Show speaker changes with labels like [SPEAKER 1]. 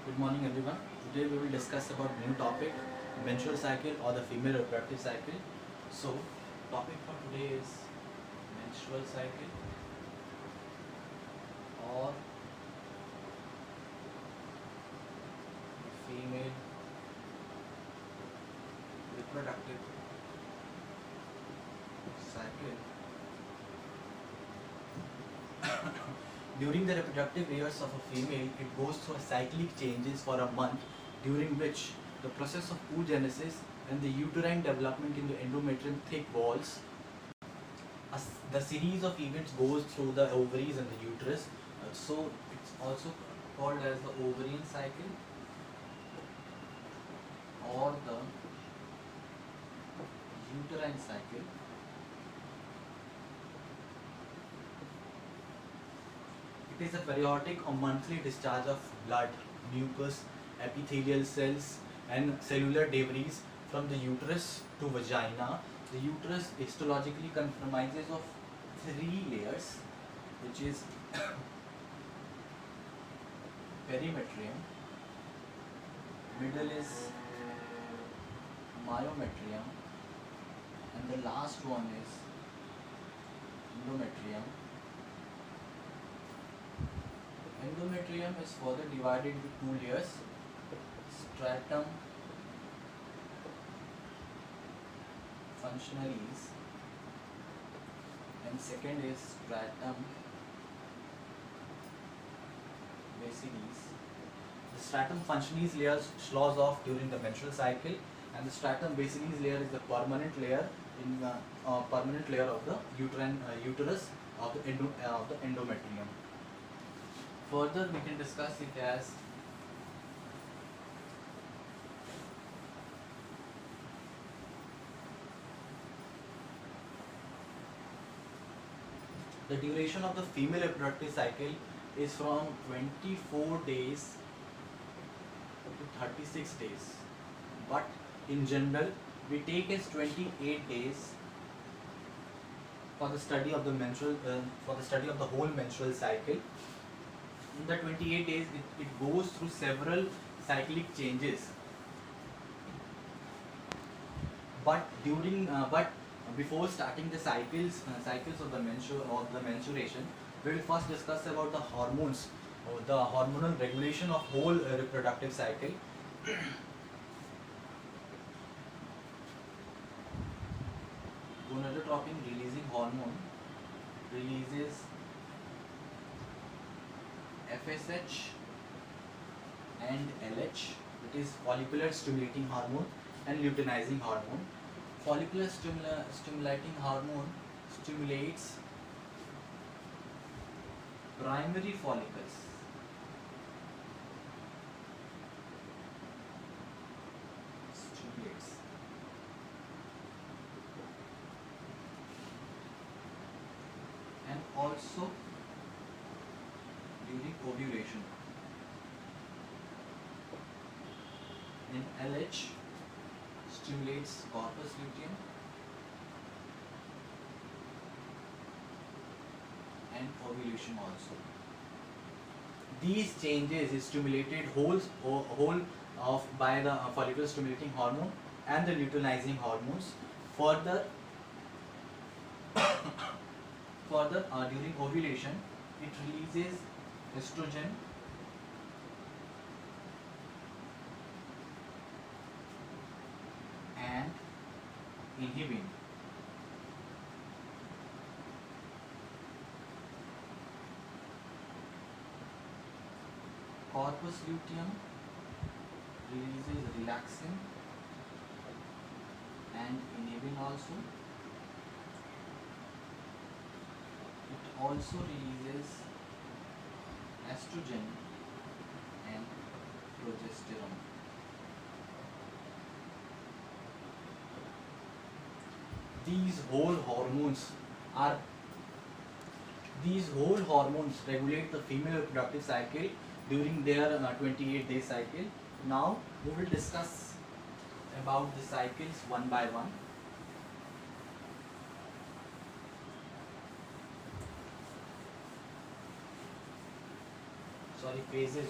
[SPEAKER 1] Good morning everyone. Today we will discuss about new topic, menstrual cycle or the female reproductive cycle. So topic for today is menstrual cycle or female reproductive cycle. During the reproductive years of a female, it goes through cyclic changes for a month, during which the process of oogenesis and the uterine development in the endometrium thick walls, the series of events goes through the ovaries and the uterus. So it's also called as the ovarian cycle or the uterine cycle. It is a periodic or monthly discharge of blood, mucus, epithelial cells and cellular debris from the uterus to vagina. The uterus histologically comprises of three layers, which is perimetrium, middle is myometrium, and the last one is endometrium. Endometrium is further divided into two layers, stratum functionalis and second is stratum basilis. The stratum functionalis layer slows off during the menstrual cycle, and the stratum basilis layer is the permanent layer of the uterus of the endometrium. Further, we can discuss it as the duration of the female reproductive cycle is from 24 days to 36 days, but in general we take as 28 days for the study of the whole menstrual cycle. In the 28 days, it goes through several cyclic changes. But before starting the cycles of the menstruation, we will first discuss about the hormones, or the hormonal regulation of whole reproductive cycle. Gonadotropin releasing hormone releases FSH and LH, it is follicular stimulating hormone and luteinizing hormone. Follicular stimulating hormone stimulates primary follicles. Stimulates. And also during ovulation. In LH stimulates corpus luteum and ovulation also. These changes is stimulated whole of by the follicular stimulating hormone and the luteinizing hormones. Further during ovulation, it releases estrogen and inhibin. Corpus luteum releases relaxin and inhibin also. It also releases estrogen and progesterone. These whole hormones regulate the female reproductive cycle during their 28-day cycle. Now we will discuss about the cycles one by one. Sorry, phases